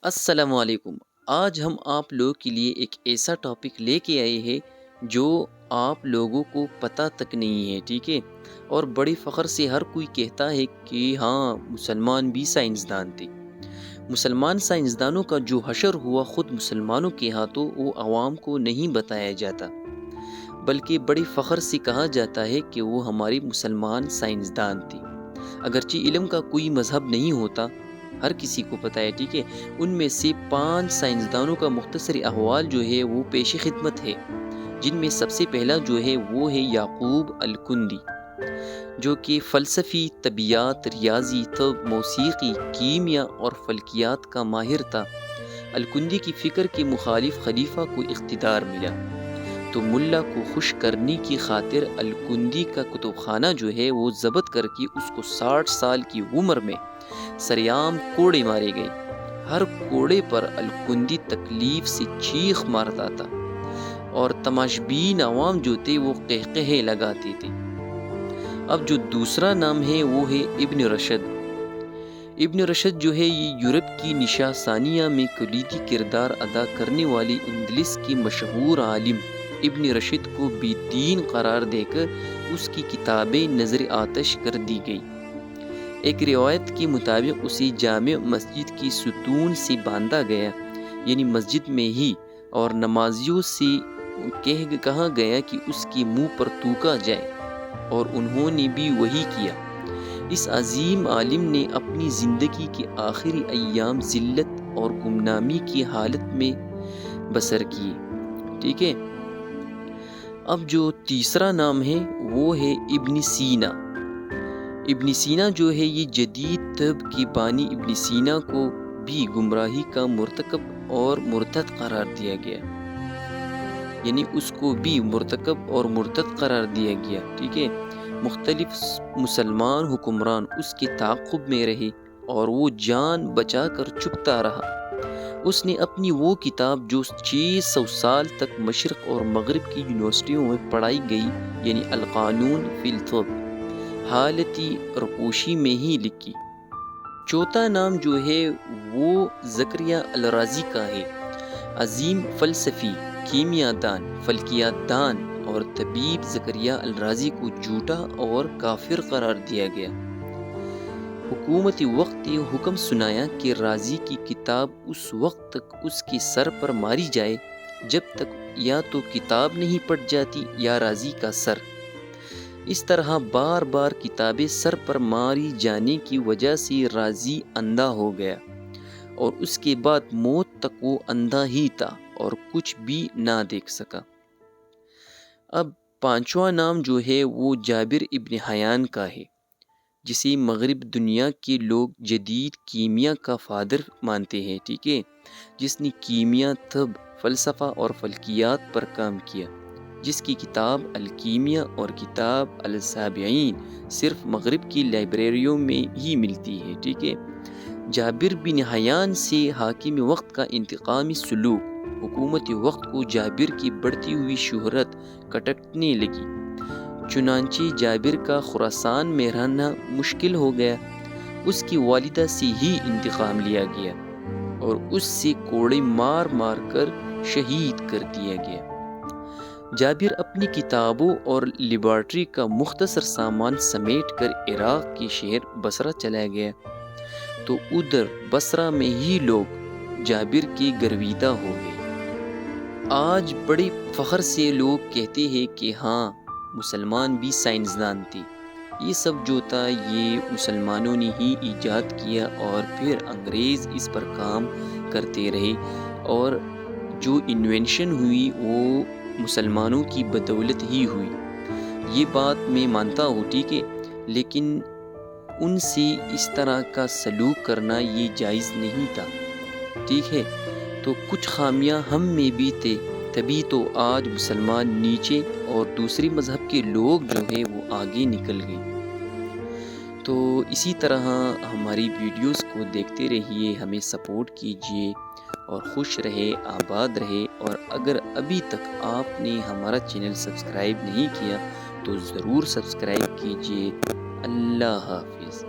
السلام علیکم۔ آج ہم آپ لوگوں کے لیے ایک ایسا ٹاپک لے کے آئے ہیں جو آپ لوگوں کو پتہ تک نہیں ہے، ٹھیک ہے؟ اور بڑی فخر سے ہر کوئی کہتا ہے کہ ہاں مسلمان بھی سائنسدان تھے۔ مسلمان سائنسدانوں کا جو حشر ہوا خود مسلمانوں کے ہاتھوں، وہ عوام کو نہیں بتایا جاتا، بلکہ بڑی فخر سے کہا جاتا ہے کہ وہ ہمارے مسلمان سائنسدان تھے۔ اگرچہ علم کا کوئی مذہب نہیں ہوتا، ہر کسی کو پتہ ہے، ٹھیک ہے؟ ان میں سے 5 سائنسدانوں کا مختصر احوال جو ہے وہ پیش خدمت ہے، جن میں سب سے پہلا جو ہے وہ ہے یعقوب الکندی، جو کہ فلسفی، طبیعیات، ریاضی، طب، موسیقی، کیمیا اور فلکیات کا ماہر تھا۔ الکندی کی فکر کے مخالف خلیفہ کو اقتدار ملا، تو ملا کو خوش کرنے کی خاطر الکندی کا کتب خانہ جو ہے وہ ضبط کر کے اس کو 60 سال کی عمر میں سریعام کوڑے مارے گئے۔ ہر کوڑے پر الکندی تکلیف سے چیخ مارتا تھا اور تماشبین عوام جو تھے وہ قہقہے لگاتے تھے۔ اب جو دوسرا نام ہے وہ ہے ابن رشد۔ ابن رشد جو ہے یہ یورپ کی نشا ثانیہ میں کلیدی کردار ادا کرنے والی اندلس کی مشہور عالم ابن رشد کو بے دین قرار دے کر اس کی کتابیں نظر آتش کر دی گئی۔ ایک روایت کے مطابق اسے جامع مسجد کی ستون سے باندھا گیا، یعنی مسجد میں ہی، اور نمازیوں سے کہا گیا کہ اس کے منہ پر تھوکا جائے، اور انہوں نے بھی وہی کیا۔ اس عظیم عالم نے اپنی زندگی کے آخری ایام ذلت اور گمنامی کی حالت میں بسر کیے، ٹھیک ہے؟ اب جو تیسرا نام ہے وہ ہے ابن سینا۔ ابن سینا جو ہے یہ جدید طب کے بانی ابن سینا کو بھی گمراہی کا مرتکب اور مرتد قرار دیا گیا، یعنی اس کو بھی مرتکب اور مرتد قرار دیا گیا، ٹھیک ہے؟ مختلف مسلمان حکمران اس کے تعاقب میں رہے اور وہ جان بچا کر چھپتا رہا۔ اس نے اپنی وہ کتاب جو 600 سال تک مشرق اور مغرب کی یونیورسٹیوں میں پڑھائی گئی، یعنی القانون فی الطب، حالتی رپوشی میں ہی لکھی۔ چوتھا نام جو ہے وہ زکریا الرازی کا ہے۔ عظیم فلسفی، کیمیا دان، فلکیات دان اور طبیب زکریا الرازی کو جھوٹا اور کافر قرار دیا گیا۔ حکومت وقت نے حکم سنایا کہ رازی کی کتاب اس وقت تک اس کے سر پر ماری جائے جب تک یا تو کتاب نہیں پٹ جاتی یا رازی کا سر۔ اس طرح بار بار کتابیں سر پر ماری جانے کی وجہ سے رازی اندھا ہو گیا، اور اس کے بعد موت تک وہ اندھا ہی تھا اور کچھ بھی نہ دیکھ سکا۔ اب پانچواں نام جو ہے وہ جابر ابن حیان کا ہے، جسے مغرب دنیا کے لوگ جدید کیمیا کا فادر مانتے ہیں، ٹھیک ہے؟ جس نے کیمیا، طب، فلسفہ اور فلکیات پر کام کیا، جس کی کتاب الکیمیا اور کتاب السابعین صرف مغرب کی لائبریریوں میں ہی ملتی ہے، ٹھیک ہے؟ جابر بن حیان سے حاکم وقت کا انتقامی سلوک حکومت وقت کو جابر کی بڑھتی ہوئی شہرت کھٹکنے لگی، چنانچہ جابر کا خراسان میں رہنا مشکل ہو گیا۔ اس کی والدہ سے ہی انتقام لیا گیا اور اس سے کوڑے مار مار کر شہید کر دیا گیا۔ جابر اپنی کتابوں اور لیبارٹری کا مختصر سامان سمیٹ کر عراق کے شہر بصرہ چلا گیا، تو ادھر بصرہ میں ہی لوگ جابر کے گرویدہ ہو گئے۔ آج بڑے فخر سے لوگ کہتے ہیں کہ ہاں مسلمان بھی سائنسدان تھے۔ یہ سب جو تھا یہ مسلمانوں نے ہی ایجاد کیا، اور پھر انگریز اس پر کام کرتے رہے، اور جو انوینشن ہوئی وہ مسلمانوں کی بدولت ہی ہوئی۔ یہ بات میں مانتا ہوں، ٹھیک ہے؟ لیکن ان سے اس طرح کا سلوک کرنا یہ جائز نہیں تھا، ٹھیک ہے؟ تو کچھ خامیاں ہم میں بھی تھے، تبھی تو آج مسلمان نیچے اور دوسری مذہب کے لوگ جو ہے وہ آگے نکل گئے۔ تو اسی طرح ہماری ویڈیوز کو دیکھتے رہیے، ہمیں سپورٹ کیجیے، اور خوش رہے، آباد رہے۔ اور اگر ابھی تک آپ نے ہمارا چینل سبسکرائب نہیں کیا تو ضرور سبسکرائب کیجیے۔ اللہ حافظ۔